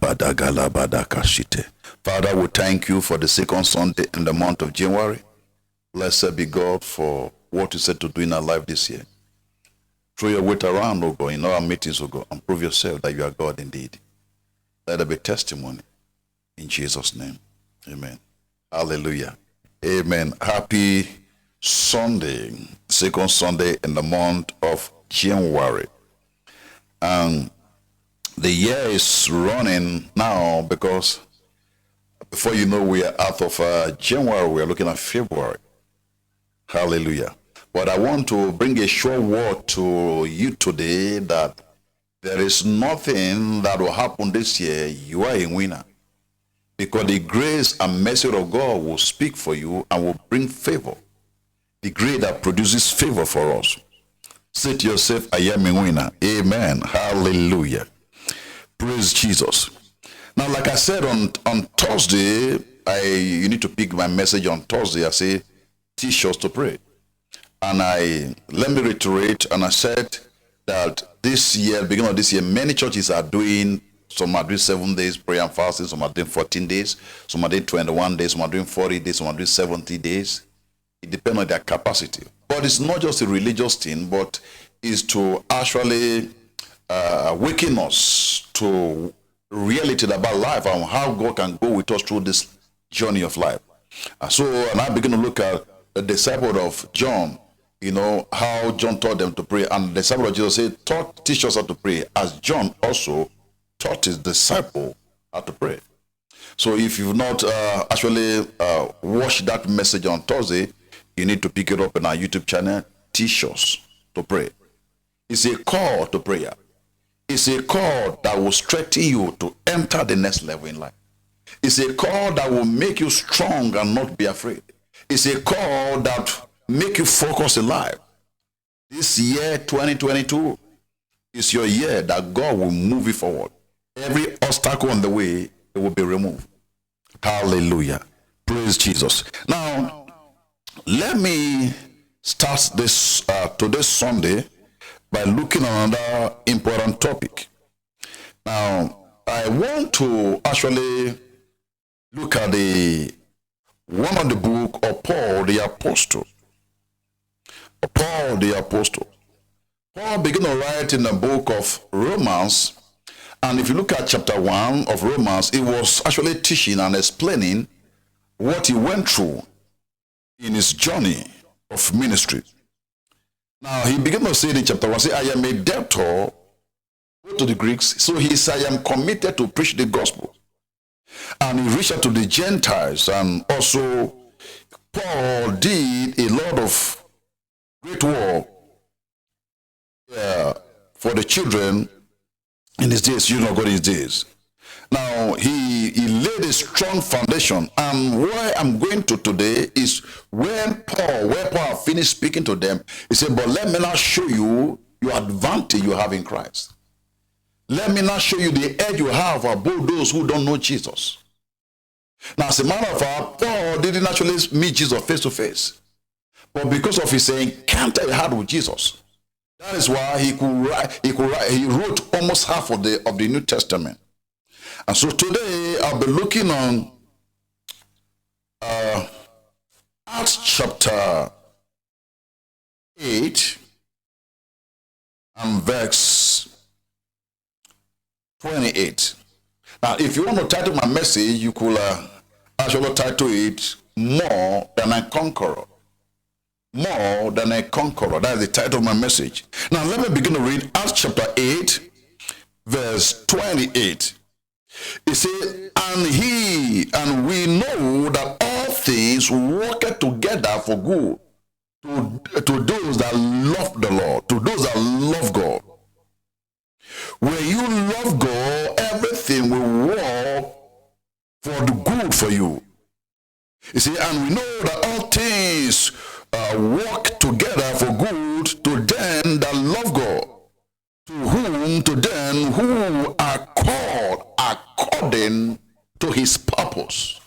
Father, we thank you for the second Sunday in the month of January. Blessed be God for what you said to do in our life this year. Throw your weight around, O God, in our meetings, O God, and prove yourself that you are God indeed. Let there be testimony in Jesus' name. Amen. Hallelujah. Amen. Happy Sunday, second Sunday in the month of January. And the year is running now because before you know we are out of January, we are looking at February. Hallelujah. But I want to bring a short word to you today that there is nothing that will happen this year. You are a winner. Because the grace and mercy of God will speak for you and will bring favor. The grace that produces favor for us. Say to yourself, I am a winner. Amen. Hallelujah. Praise Jesus. Now, like I said on Thursday, you need to pick my message on Thursday. I say, teach us to pray. And let me reiterate, and I said that this year, beginning of this year, many churches are doing, some are doing 7 days prayer and fasting, some are doing 14 days, some are doing 21 days, some are doing 40 days, some are doing 70 days. It depends on their capacity. But it's not just a religious thing, but it's to actually awaken us to reality about life and how God can go with us through this journey of life. And I begin to look at the disciple of John, you know, how John taught them to pray. And the disciple of Jesus said, teach us how to pray, as John also taught his disciple how to pray. So if you've not actually watched that message on Thursday, you need to pick it up in our YouTube channel, Teach Us to Pray. It's a call to prayer. It's a call that will strengthen you to enter the next level in life. It's a call that will make you strong and not be afraid. It's a call that make you focus in life. This year, 2022, is your year that God will move you forward. Every obstacle on the way, it will be removed. Hallelujah. Praise Jesus. Now, let me start this today's Sunday by looking at another important topic. Now, I want to actually look at one of the book of Paul the Apostle. Paul the Apostle. Paul began to write in the book of Romans, and if you look at chapter 1 of Romans, he was actually teaching and explaining what he went through in his journey of ministry. Now, he began to say in chapter 1, say, I am a debtor to the Greeks. So he said, I am committed to preach the gospel. And he reached out to the Gentiles. And also, Paul did a lot of great work for the children in his days, God in his days. Now, he laid a strong foundation. And where I'm going to today is where Paul finished speaking to them, he said, but let me now show you your advantage you have in Christ. Let me now show you the edge you have above those who don't know Jesus. Now, as a matter of fact, Paul didn't actually meet Jesus face to face. But because of his encounter he had with Jesus, that is why he wrote almost half of the New Testament. And so today I'll be looking on Acts chapter 8 and verse 28. Now, if you want to title my message, you could actually title it More Than a Conqueror. More Than a Conqueror. That is the title of my message. Now, let me begin to read Acts chapter 8, verse 28. It says, and we know that all things work together for good to those that love the Lord, to those that love God. When you love God, everything will work for the good for you. You see, and we know that all things work together for good to them that love God, to them who are called according to his purpose.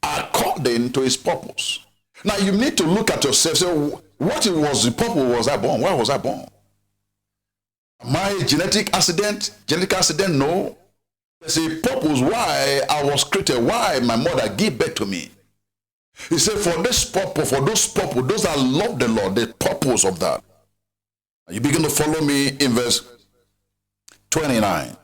According to his purpose. Now you need to look at yourself, say, what was the purpose was I born? Why was I born? Am I genetic accident? No. There's a purpose why I was created, why my mother gave birth to me. He said, for this purpose, for those purpose, those that love the Lord, the purpose of that. You begin to follow me in verse 29.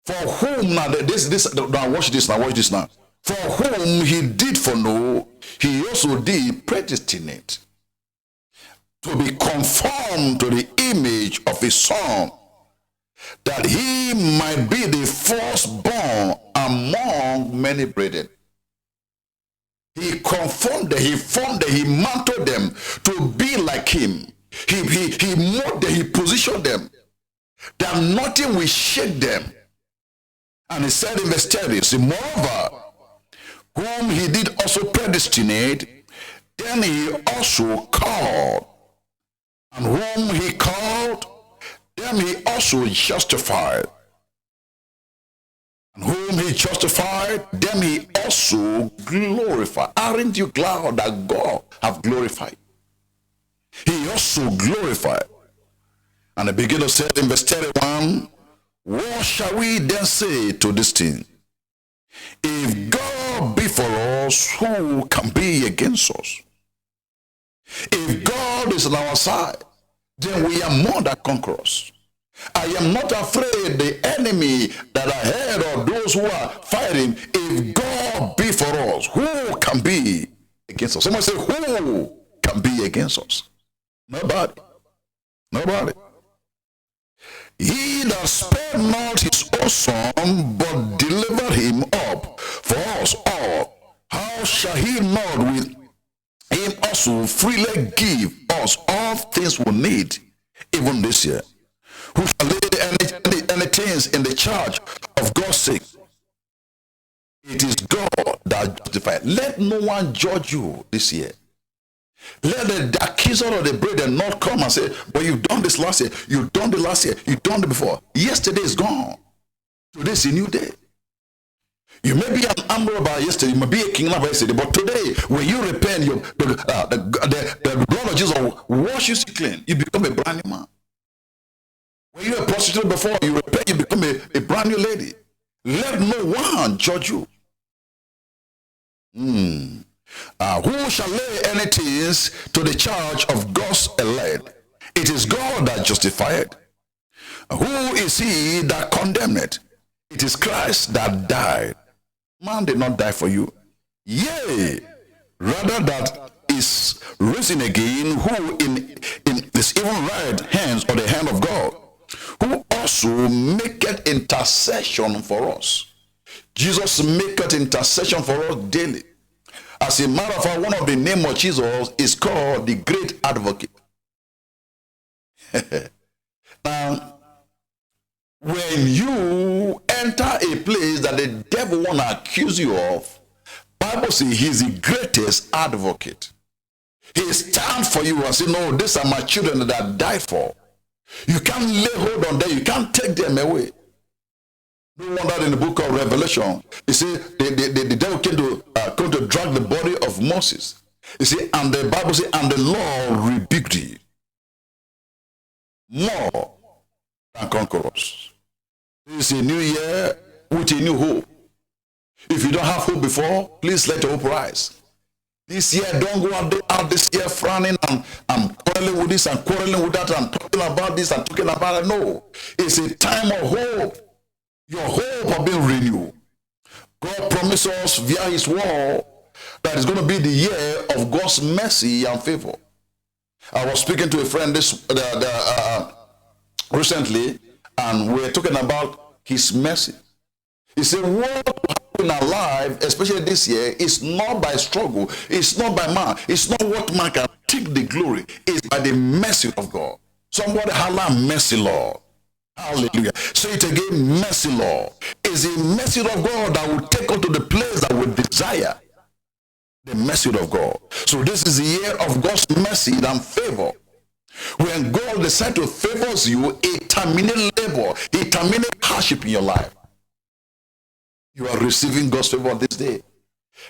For whom, now watch this now. For whom he did foreknow, he also did predestinate to be conformed to the image of his Son, that he might be the firstborn among many brethren. He conformed them, he formed them, he mantled them to be like him. He molded them, he positioned them, that nothing will shake them. And he said in verse 30, moreover, whom he did also predestinate, then he also called. And whom he called, them he also justified. And whom he justified, them he also glorified. Aren't you glad that God have glorified? He also glorified. And the beginner said in verse 31, what shall we then say to this thing? If God be for us, who can be against us? If God is on our side, then we are more than conquerors. I am not afraid the enemy that I heard or those who are fighting. If God be for us, who can be against us? Someone say, who can be against us? Nobody. Nobody. He that spared not his own Son, but delivered him up for us all, how shall he not with him also freely give us all things we need, even this year? Who shall lay any things in the charge of God's sake? It is God that justifies. Let no one judge you this year. Let the accuser of the brethren not come and say, but you've done this last year, you've done the last year, you've done it before. Yesterday is gone. Today is a new day. You may be an armed robber yesterday, you may be a kidnapper yesterday, but today, when you repent, the blood of Jesus washes you clean. You become a brand new man. When you were a prostitute before, you repent, you become a brand new lady. Let no one judge you. Who shall lay any things to the charge of God's elect? It is God that justified. Who is he that condemned? It is Christ that died. Man did not die for you. Yea, rather that is risen again, who in his even right hands or the hand of God, who also maketh intercession for us. Jesus maketh intercession for us daily. As a matter of fact, one of the name of Jesus is called the Great Advocate. Now, when you enter a place that the devil want to accuse you of, Bible says he's the greatest advocate. He stands for you and say, no, these are my children that I died for. You can't lay hold on them. You can't take them away. No wonder in the book of Revelation, you see, the devil came to drag the body of Moses. You see, and the Bible says, and the Lord rebuked thee more than conquerors. This is a new year with a new hope. If you don't have hope before, please let your hope rise. This year, don't go out this year frowning and quarreling with this and quarreling with that and talking about this and talking about it. No, it's a time of hope. Your hope has been renewed. God promised us via his word that it's going to be the year of God's mercy and favor. I was speaking to a friend recently, and we were talking about his mercy. He said, what in our life, especially this year, is not by struggle, it's not by man, it's not what man can take the glory, it's by the mercy of God. Somebody holler, mercy, Lord. Hallelujah. Say it again, mercy, Lord. It's the mercy of God that will take us to the place that we desire. The mercy of God. So this is the year of God's mercy and favor. When God decides to favor you, it terminates labor, it terminates hardship in your life. You are receiving God's favor this day.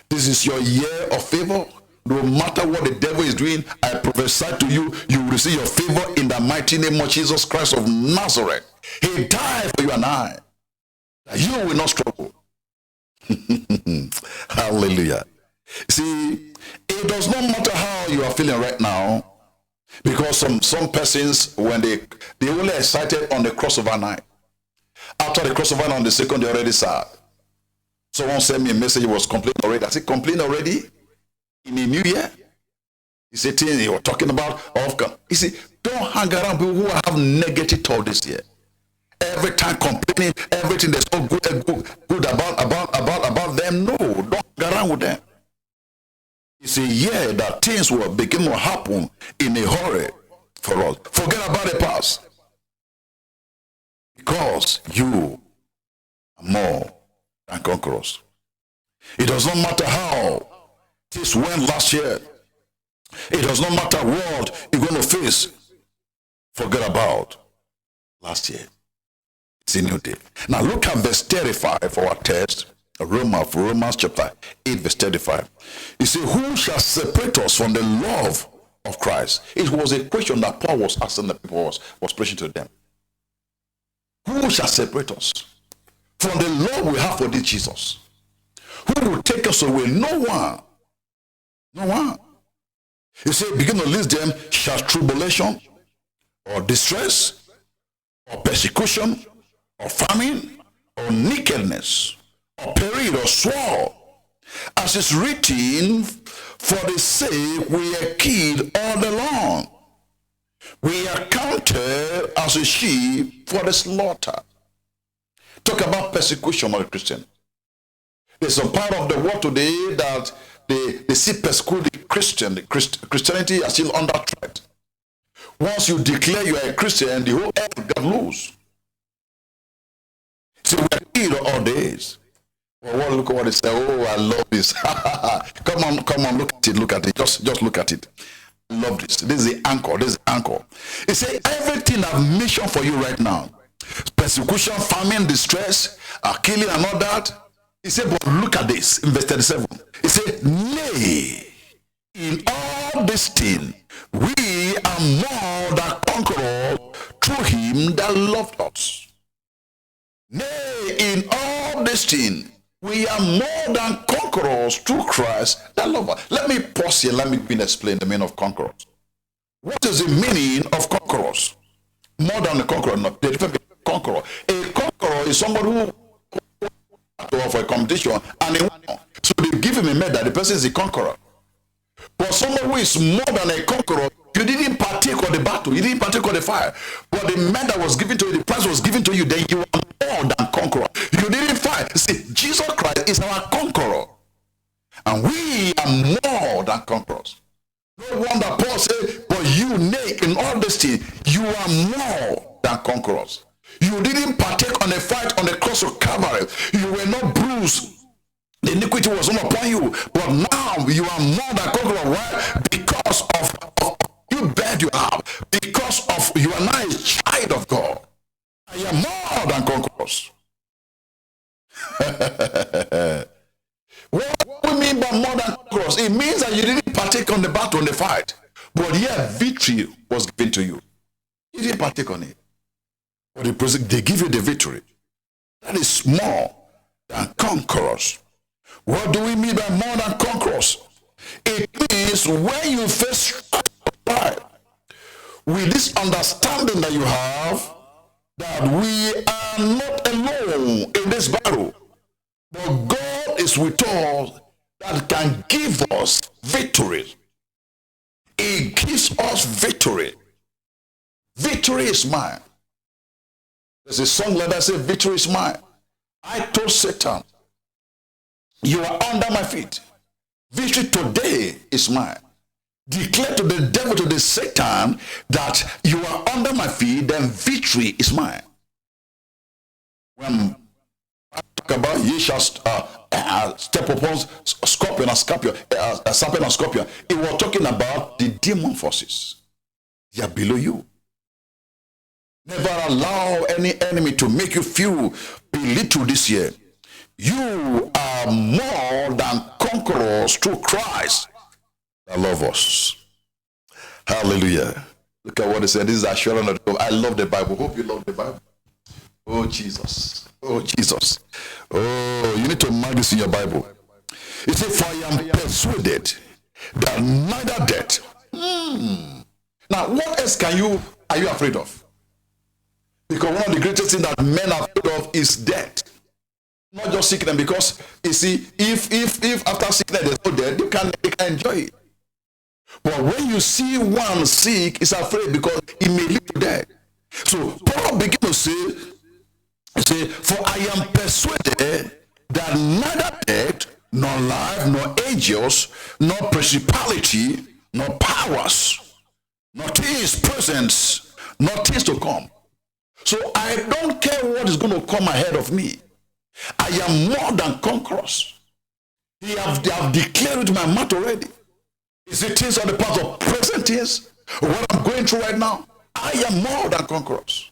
This is your year of favor. No matter what the devil is doing, I prophesy to you, you will receive your favor in the mighty name of Jesus Christ of Nazareth. He died for you and I, You will not struggle. Hallelujah. See, it does not matter how you are feeling right now, because some persons, when they only excited on the crossover night. After the crossover on the second, they already sad. Someone sent me a message, was complaining already. I said, complain already? In the new year? He said, you were talking about outcome. You see, don't hang around people who have negative thought this year. Every time complaining, everything that's so good about them. No, don't hang around with them. It's a year that things will begin to happen in a hurry for us. Forget about the past. Because you are more than conquerors. It does not matter how this went last year. It does not matter what you're going to face. Forget about last year. It's a new day. Now look at verse 35 for our text. Romans chapter 8 verse 35. You see, who shall separate us from the love of Christ? It was a question that Paul was asking the people, was preaching to them. Who shall separate us from the love we have for this Jesus? Who will take us away? No one. No one. You see, begin to list them. Shall tribulation, or distress, or persecution, or famine, or nakedness, or peril, or sword, as is written, for the sake we are killed all day long. We are counted as a sheep for the slaughter. Talk about persecution of a Christian. There's a part of the world today that they see persecuted Christian. Christianity is still under threat. Once you declare you are a Christian, the whole earth got loose. So we are killed all days. Well, look at what they say. Oh, I love this. Come on, look at it. Just look at it. I love this. This is the anchor. It says everything I've mentioned for you right now, persecution, famine, distress, killing and all that. He said, but look at this in verse 37. He said, nay, in all this thing, we are more than conquerors through him that loved us. Nay, in all this thing, we are more than conquerors through Christ that loved us. Let me pause here. Let me explain the meaning of conquerors. What is the meaning of conquerors? More than a conqueror, not the different conqueror. A conqueror is somebody who for a competition and he won. So they give him a medal. The person is a conqueror. But someone who is more than a conqueror, you didn't partake of the battle, you didn't partake of the fire, but the medal was given to you, the prize was given to you, then you are more than conqueror. You didn't fight. See, Jesus Christ is our conqueror, and we are more than conquerors. No wonder Paul said, but you, nay, in all this thing, you are more than conquerors. You didn't partake on the fight on the cross of Calvary. You were not bruised. The iniquity was not upon you. But now you are more than conqueror. Why? Because of you bad you have. Because of you are now a child of God. And you are more than conquerors. What do we mean by more than conquerors? It means that you didn't partake on the battle, on the fight. But here, victory was given to you. You didn't partake on it. But they give you the victory. That is more than conquerors. What do we mean by more than conquerors? It means when you face life, with this understanding that you have, that we are not alone in this battle, but God is with us that can give us victory. He gives us victory. Victory is mine. There's a song like that says, victory is mine. I told Satan, you are under my feet. Victory today is mine. Declare to the devil, to the Satan, that you are under my feet, then victory is mine. When I talk about ye shall step upon scorpion and scorpion, serpent and scorpion, it was talking about the demon forces. They are below you. Never allow any enemy to make you feel belittled this year. You are more than conquerors through Christ that love us. Hallelujah. Look at what it said. This is assurance of God. I love the Bible. Hope you love the Bible. Oh, Jesus. Oh, Jesus. Oh, you need to mark this in your Bible. It says, for I am persuaded that neither death. Now, what else are you afraid of? Because one of the greatest things that men are afraid of is death. Not just sickness, because you see, if after sickness there's no death, they can enjoy it. But when you see one sick, is afraid because it may lead to death. So Paul begins to say, for I am persuaded that neither death, nor life, nor angels, nor principality, nor powers, nor things present, nor things to come. So I don't care what is going to come ahead of me. I am more than conquerors. They have declared it in my mouth already. Is it things on the path of present things? What I'm going through right now? I am more than conquerors.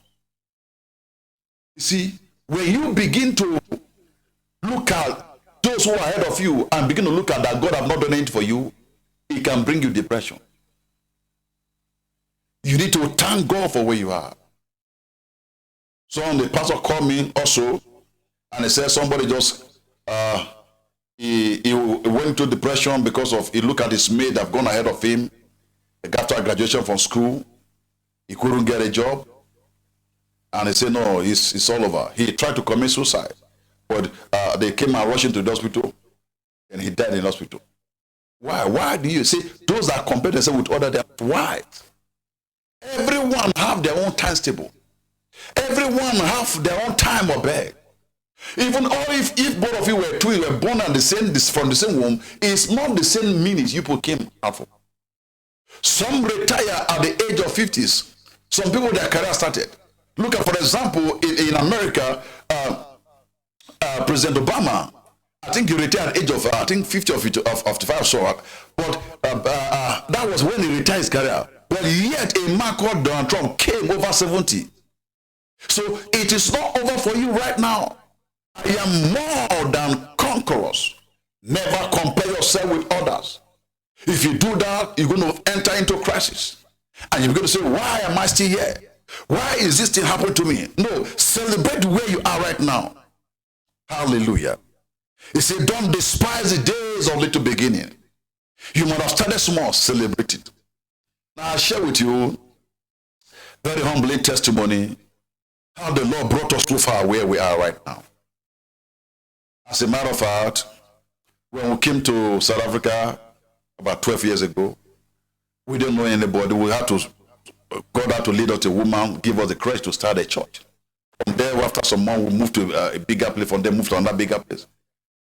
You see, when you begin to look at those who are ahead of you and begin to look at that God have not done anything for you, it can bring you depression. You need to thank God for where you are. So the pastor called me also, and he said somebody just he went into depression because of he looked at his mate that have gone ahead of him. After graduation from school, he couldn't get a job, and he said no, it's all over. He tried to commit suicide, but they came and rushed him to the hospital, and he died in the hospital. Why do you see those that compare themselves with others? Why? Everyone have their own timetable. Everyone have their own time of birth. Even if both of you were twins, were born at from the same womb, it's not the same minutes you people came out from. Some retire at the age of 50s. Some people, their career started. Look at, for example, in America, President Obama, I think he retired at the age of, I think 50 or 55, so, but that was when he retired his career. But yet a man called Donald Trump came over 70. So it is not over for you right now. I am more than conquerors. Never compare yourself with others. If you do that, you're going to enter into crisis. And you're going to say, why am I still here? Why is this thing happening to me? No, celebrate where you are right now. Hallelujah. He said, don't despise the days of little beginning. You must have started small, celebrate it. Now I'll share with you very humbling testimony how the Lord brought us so far where we are right now. As a matter of fact, when we came to South Africa about 12 years ago, we didn't know anybody. We had to, God had to lead us to a woman, give us the courage to start a church. From there, after some months, we moved to a bigger place. From there, moved to another bigger place.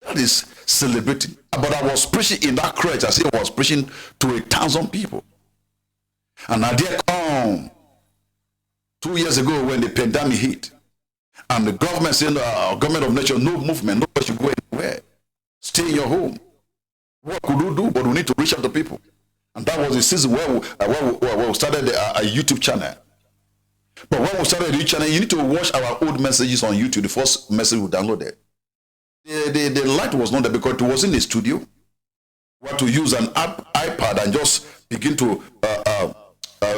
That is celebrating. But I was preaching in that church as if I was preaching to 1,000 people. And I did come 2 years ago when the pandemic hit. And the government said, government of nature, no movement, nobody should go anywhere. Stay in your home. What could we do? But we need to reach out to people. And that was the season where we started a YouTube channel. But when we started the YouTube channel, you need to watch our old messages on YouTube. The first message we downloaded. The light was not there because it was in the studio. We had to use an iPad and just begin to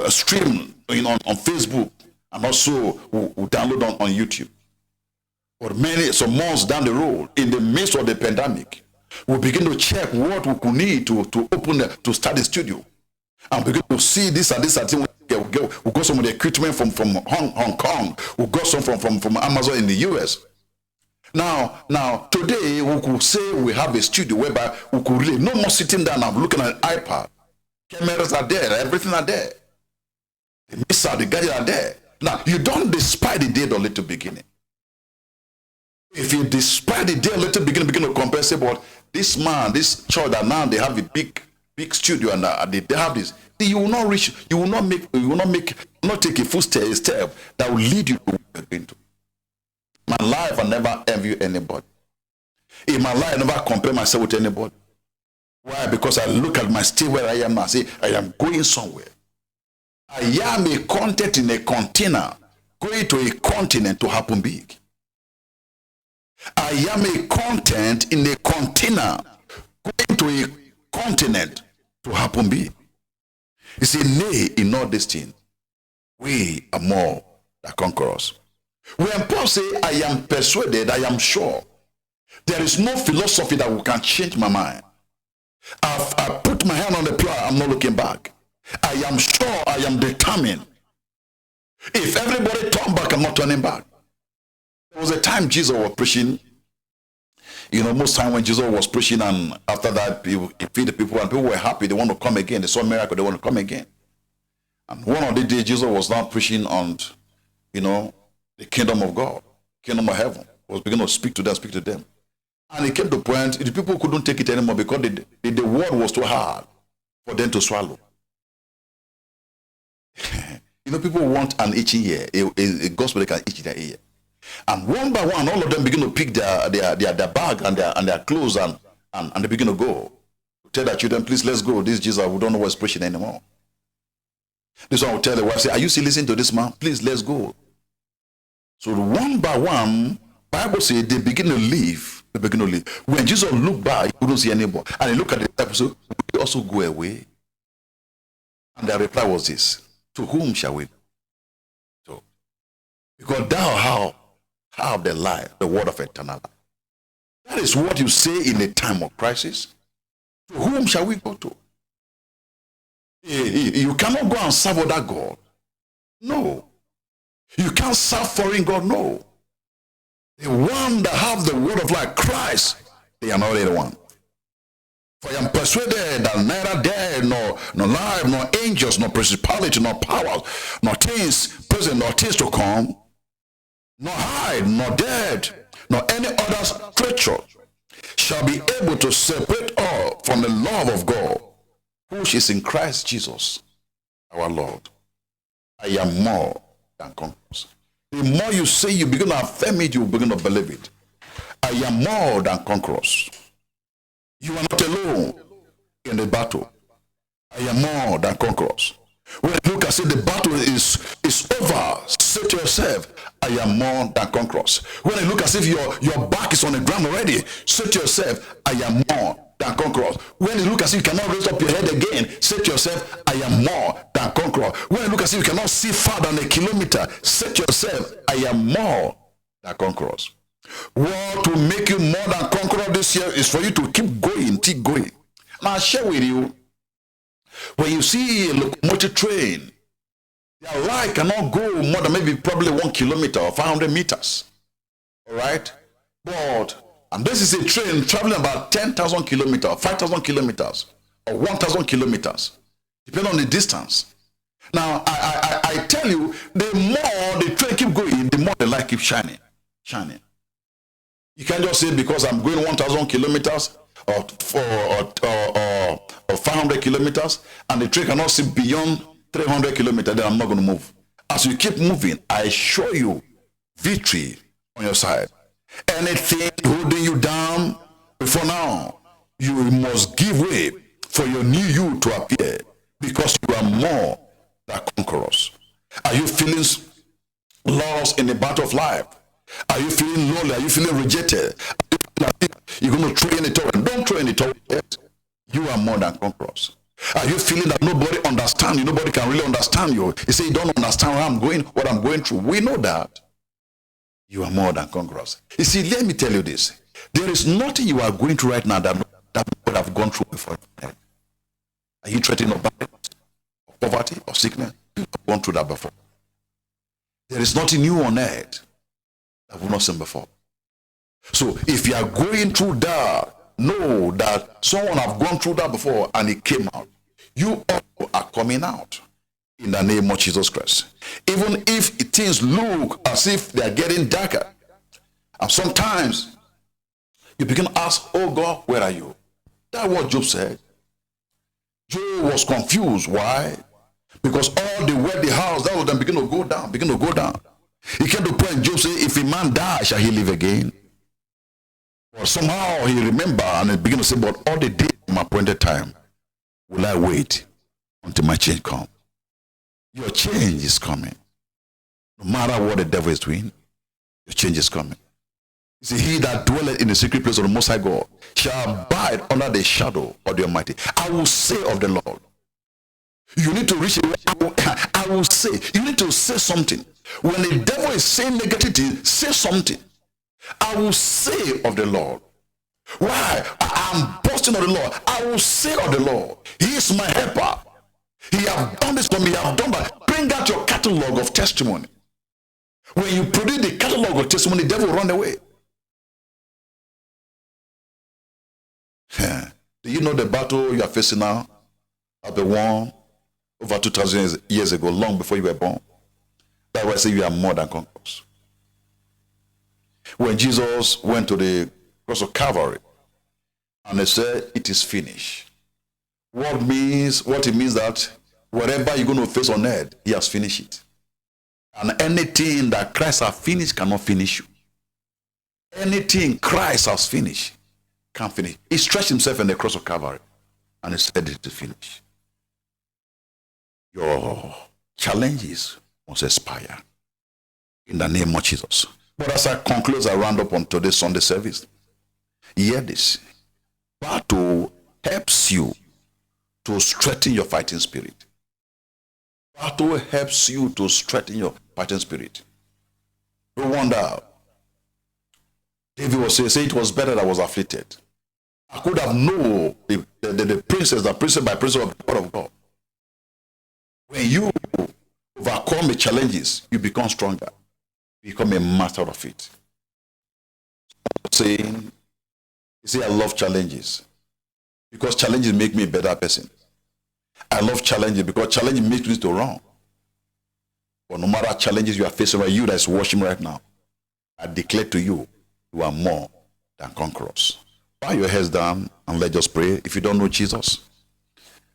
stream on Facebook. And also we download on YouTube. But some months down the road, in the midst of the pandemic, we begin to check what we could need to to start the studio. And begin to see this and this and thing. We got some of the equipment from Hong Kong. We got some from Amazon in the US. Now today we could say we have a studio whereby we could really no more sitting down and looking at an iPad. Cameras are there, everything are there. The missile, the gadgets are there. Now you don't despise the day of little beginning. If you despise the day of little beginning, begin to compare, say, but this man, this church that now they have a big studio and they have this, you will not reach, you will not take a full step that will lead you to where you're going to. My life, I never envy anybody. In my life, I never compare myself with anybody. Why? Because I look at my state where I am now, I say, I am going somewhere. I am a content in a container, going to a continent to happen big. I am a content in a container, going to a continent to happen big. You see, nay, in all these things, we are more than conquerors. When Paul says, I am persuaded, I am sure, there is no philosophy that can change my mind. I put my hand on the plow, I'm not looking back. I am sure, I am determined. If everybody turn back, I'm not turning back. There was a time Jesus was preaching. Most time when Jesus was preaching, and after that, he feed the people, and people were happy. They want to come again. They saw a miracle. They want to come again. And one of the days, Jesus was now preaching on, the kingdom of God, kingdom of heaven. He was beginning to speak to them. And it came to a point, the people couldn't take it anymore because the word was too hard for them to swallow. People want an itching ear, a gospel they can itch their ear. And one by one, all of them begin to pick their bag and their clothes and they begin to go. Tell their children, please, let's go. This Jesus, we don't know what's preaching anymore. This one will tell the wife, say, are you still listening to this man? Please, let's go. So one by one, Bible says they begin to leave. When Jesus looked back, he couldn't see anybody. And he looked at the disciples, so we also go away. And their reply was this: to whom shall we go? Because thou have the life, the word of eternal life. That is what you say in a time of crisis. To whom shall we go to? You cannot go and serve other God. No. You can't serve foreign God. No. The one that have the word of life, Christ, they are not the one. For I am persuaded that neither death, nor life, nor angels, nor principality, nor powers, nor things present, nor things to come, nor height, nor depth, nor any other creature shall be able to separate us from the love of God, which is in Christ Jesus, our Lord. I am more than conquerors. The more you say, you begin to affirm it, you begin to believe it. I am more than conquerors. You are not alone in the battle. I am more than conquerors. When you look and say the battle is over, say to yourself, I am more than conquerors. When you look as if your back is on the ground already, say to yourself, I am more than conquerors. When you look as if you cannot raise up your head again, say to yourself, I am more than conquerors. When you look as if you cannot see farther than a kilometer, say to yourself, I am more than conquerors. What will make you more than conqueror this year is for you to keep going. Now I'll share with you, when you see a locomotive train, their light cannot go more than maybe probably 1 kilometer or 500 meters. All right? And this is a train traveling about 10,000 kilometers, 5,000 kilometers, or 1,000 kilometers, depending on the distance. Now, I tell you, the more the train keep going, the more the light keeps shining. You can't just say because I'm going 1,000 kilometers or 500 kilometers and the train cannot see beyond 300 kilometers, then I'm not going to move. As you keep moving, I show you victory on your side. Anything holding you down before now, you must give way for your new you to appear, because you are more than conquerors. Are you feeling lost in the battle of life? Are you feeling lonely? Are you feeling rejected? You're going to throw in the towel. Don't throw in the towel yet. You are more than conquerors. Are you feeling that nobody understands you? Nobody can really understand you. You say you don't understand what I'm going through. We know that. You are more than conquerors. You see, let me tell you this. There is nothing you are going through right now that would have gone through before. Are you threatened of violence, of poverty, of sickness? You have gone through that before. There is nothing new on earth that we've not seen before. So if you are going through that, know that someone have gone through that before and it came out. You all are coming out in the name of Jesus Christ. Even if things look as if they are getting darker, and sometimes you begin to ask, oh God, where are you? That's what Job said. Job was confused. Why? Because all the wealthy house, that was then begin to go down. He came to a point, Job said, if a man die, shall he live again? But somehow he remembered and he began to say, but all the days of my appointed time will I wait until my change comes. Your change is coming. No matter what the devil is doing, your change is coming. You see, he that dwelleth in the secret place of the Most High God shall abide under the shadow of the Almighty. I will say of the Lord, You need to reach it. I will say, you need to say something. When the devil is saying negativity, say something. I will say of the Lord. Why? I'm boasting of the Lord. I will say of the Lord. He is my helper. He has done this for me. I have done that. Bring out your catalog of testimony. When you produce the catalog of testimony, the devil will run away. Do you know the battle you are facing now have been won over 2,000 years ago, long before you were born? That's why I say you are more than conquerors. When Jesus went to the cross of Calvary and he said, it is finished. What it means that whatever you're going to face on earth, he has finished it. And anything that Christ has finished cannot finish you. Anything Christ has finished can't finish. He stretched himself in the cross of Calvary and he said it is finished. Your challenges must expire in the name of Jesus. But as I conclude, I round up on today's Sunday service, hear this. Battle helps you to strengthen your fighting spirit. Battle helps you to strengthen your fighting spirit. No wonder David was saying it was better that I was afflicted. I could have known the princess by princess of the word of God. When you overcome the challenges, you become stronger. You become a master of it. Saying, you see, I love challenges because challenges make me a better person. I love challenges because challenges makes me to run. But no matter challenges you are facing, right, you that is watching right now, I declare to you, you are more than conquerors. Bow your heads down and let's just pray. If you don't know Jesus,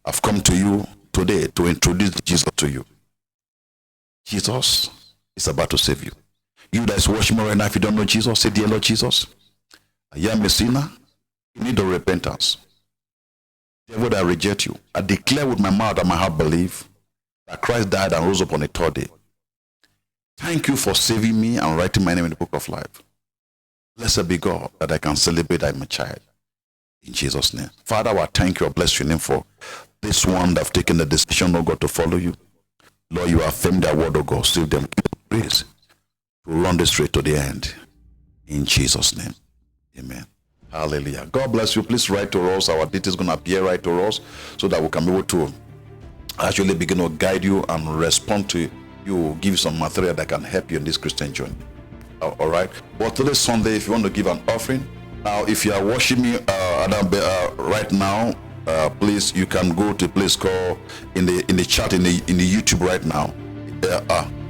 I've come to you today to introduce Jesus to you. Jesus is about to save you. You that is watching me right now, if you don't know Jesus, say, dear Lord Jesus, I am a sinner in need of repentance. Devil, that I reject you. I declare with my mouth and my heart believe that Christ died and rose up on the third day. Thank you for saving me and writing my name in the book of life. Blessed be God that I can celebrate that I'm a child. In Jesus' name. Father, I thank you. I bless your name for this one that have taken the decision, oh God, to follow you. Lord, you affirm their word, oh God. Save them. Praise to run this straight to the end. In Jesus' name. Amen. Hallelujah. God bless you. Please write to us. Our details going to appear right to us so that we can be able to actually begin to guide you and respond to you, give you some material that can help you in this Christian journey. All right. But today Sunday, if you want to give an offering, now if you are watching me right now, please you can go to a place called in the chat in the YouTube right now.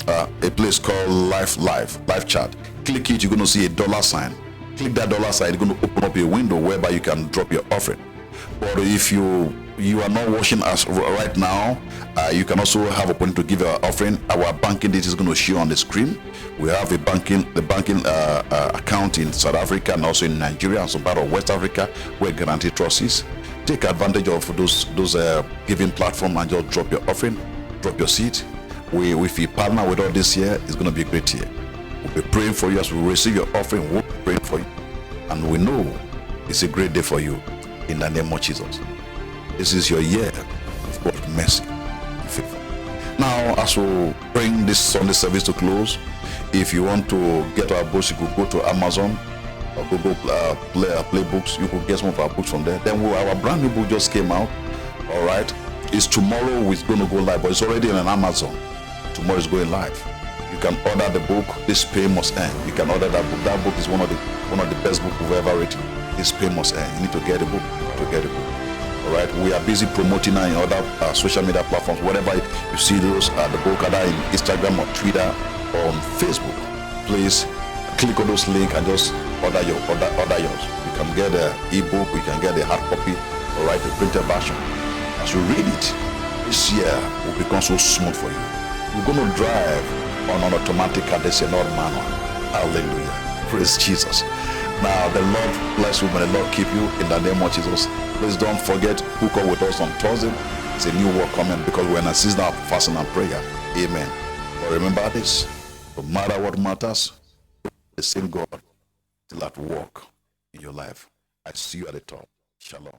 A place called Live Chat. Click it. You're going to see a dollar sign. Click that dollar sign. It's going to open up a window whereby you can drop your offering. But if you are not watching us right now, you can also have a point to give your offering. Our banking details is going to show on the screen. We have the banking account in South Africa and also in Nigeria and some part of West Africa where Guarantee Trust is. Take advantage of those giving platform and just drop your offering, drop your seed. If you partner with us this year, it's going to be a great year. We'll be praying for you as we receive your offering. We'll be praying for you, and we know it's a great day for you. In the name of Jesus. This is your year of God's mercy and favor. Now, as we bring this Sunday service to close, if you want to get our books, you could go to Amazon or Google Play Books. You could get some of our books from there. Then our brand new book just came out. All right. It's tomorrow. It's going to go live, but it's already on Amazon. Tomorrow is going live. You can order the book. This Pain Must End. You can order that book. That book is one of the best books we've ever written. This Pain Must End. You need to get a book. All right. We are busy promoting in other social media platforms. Whatever you see those, the book either in Instagram or Twitter or on Facebook. Please click on those links and just order yours. You can get the ebook. We can get the hard copy. All right, the printed version. As you read it, this year will become so smooth for you. You're going to drive on an automatic car. This is not manual. Hallelujah. Praise Jesus. Now, the Lord bless you. May the Lord keep you in the name of Jesus. Please don't forget, hook up with us on Thursday. It's a new work coming because we're in a season of fasting and prayer. Amen. But remember this, no matter what matters, the same God still at work in your life. I see you at the top. Shalom.